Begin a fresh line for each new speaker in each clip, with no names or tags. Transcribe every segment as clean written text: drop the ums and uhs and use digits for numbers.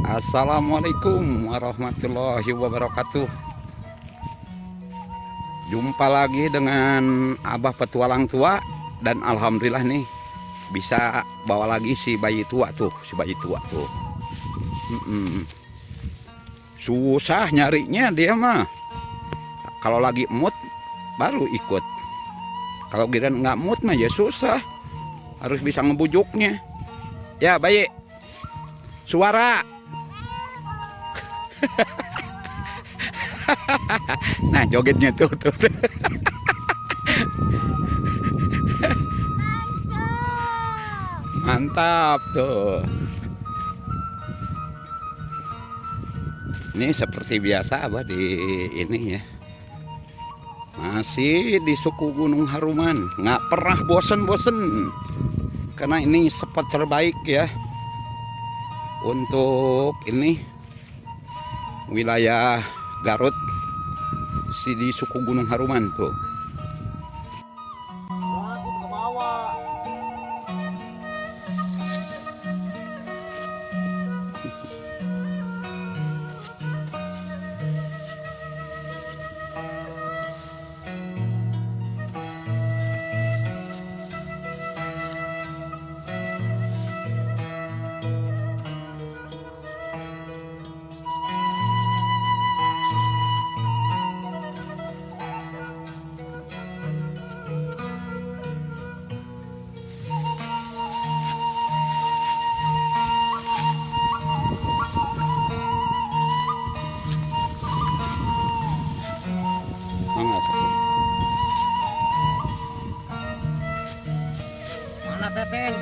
Assalamualaikum warahmatullahi wabarakatuh. Jumpa lagi dengan Abah Petualang Tua. Dan alhamdulillah nih bisa bawa lagi si bayi tua tuh. Susah nyarinya dia mah. Kalau lagi mood baru ikut. Kalau giliran nggak mood mah ya susah. Harus bisa ngebujuknya. Ya bayi, suara. Nah jogetnya tuh. Mantap tuh. Ini seperti biasa Abah di ini ya. Masih di suku Gunung Haruman. Nggak pernah bosen-bosen. Karena ini spot terbaik ya. Untuk ini wilayah Garut. Di suku Gunung Haruman tuh.
Mana Teteh?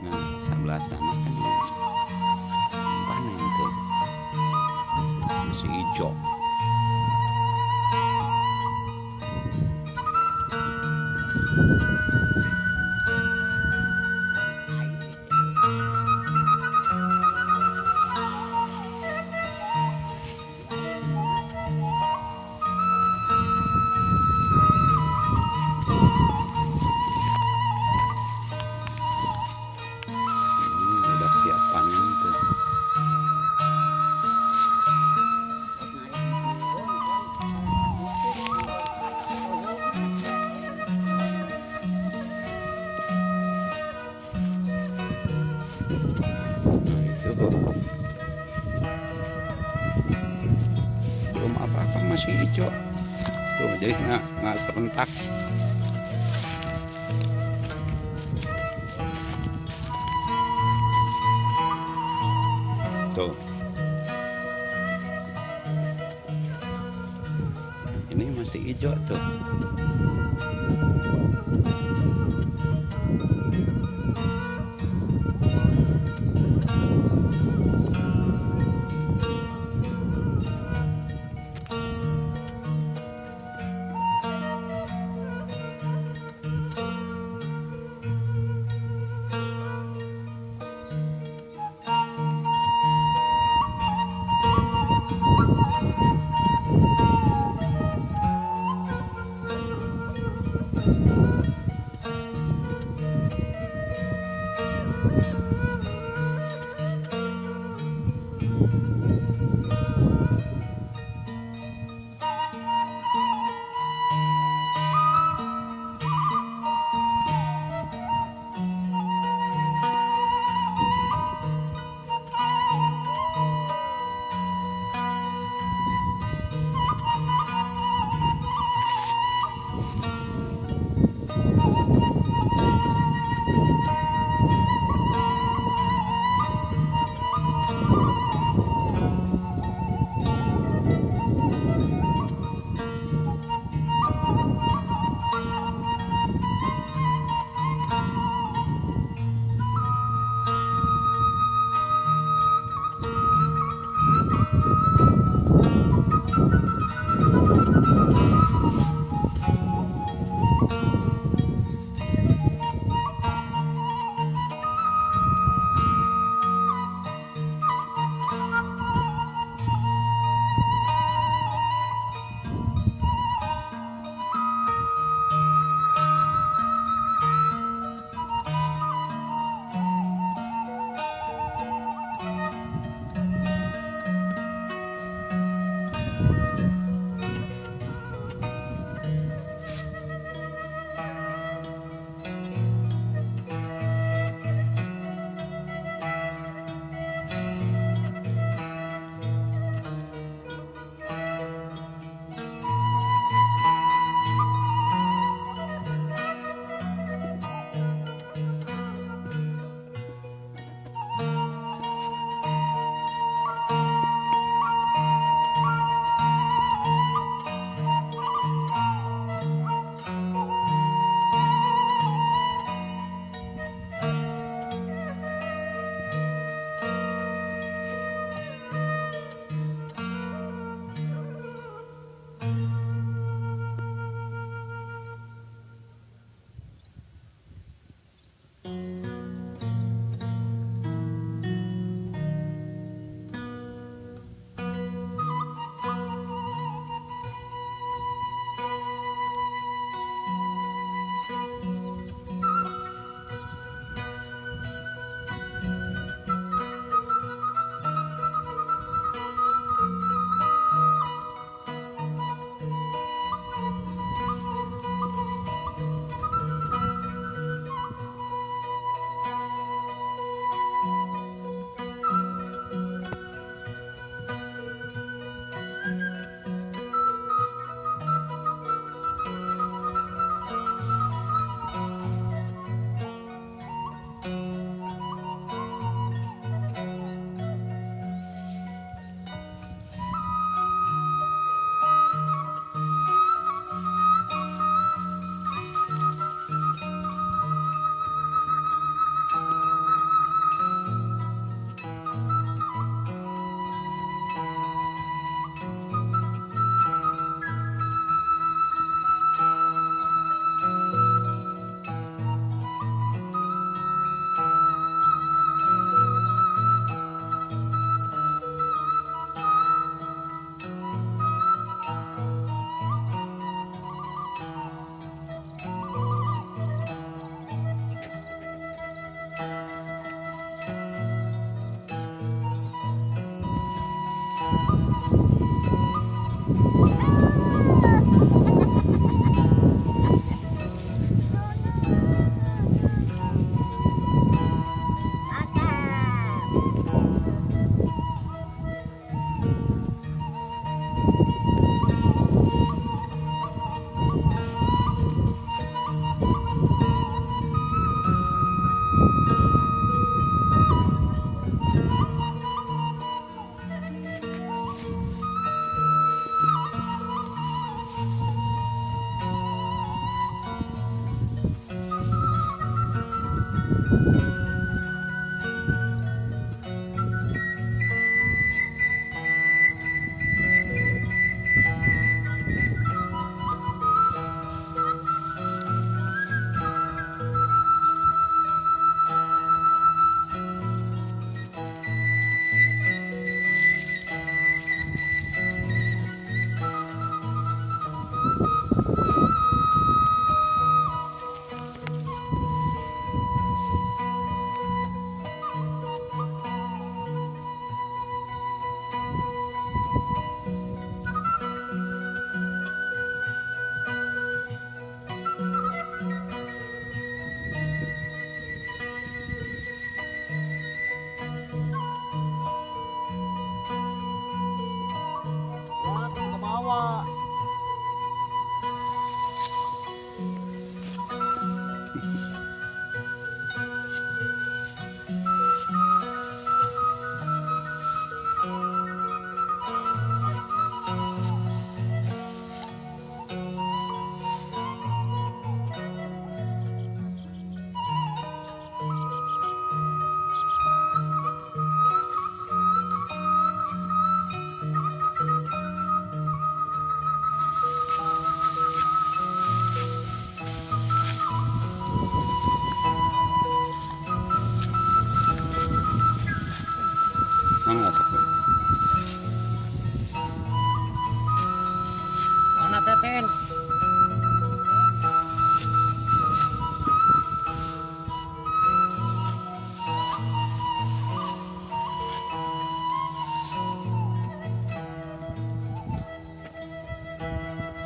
Nah, sebelah sana kan panen tuh. Masih hijau. Udah siap panen tuh. Belum apa-apa masih hijau tuh, jadi nggak serentak. Tuh ini masih hijau tuh.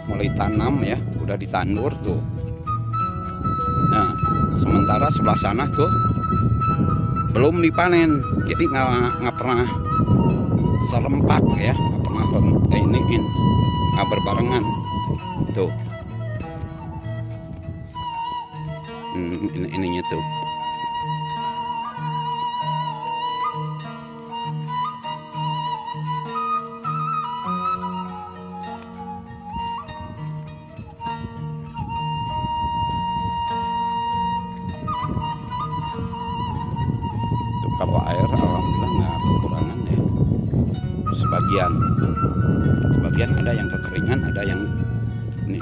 mulai tanam ya, udah ditandur tuh. Nah, sementara sebelah sana tuh belum dipanen, jadi nggak pernah serempak ya, nggak pernah iniin, nggak berbarengan tuh. Ininya tuh. Kalau air alhamdulillah nggak kekurangan ya. Sebagian ada yang kekeringan, ada yang ini.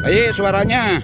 Baik suaranya.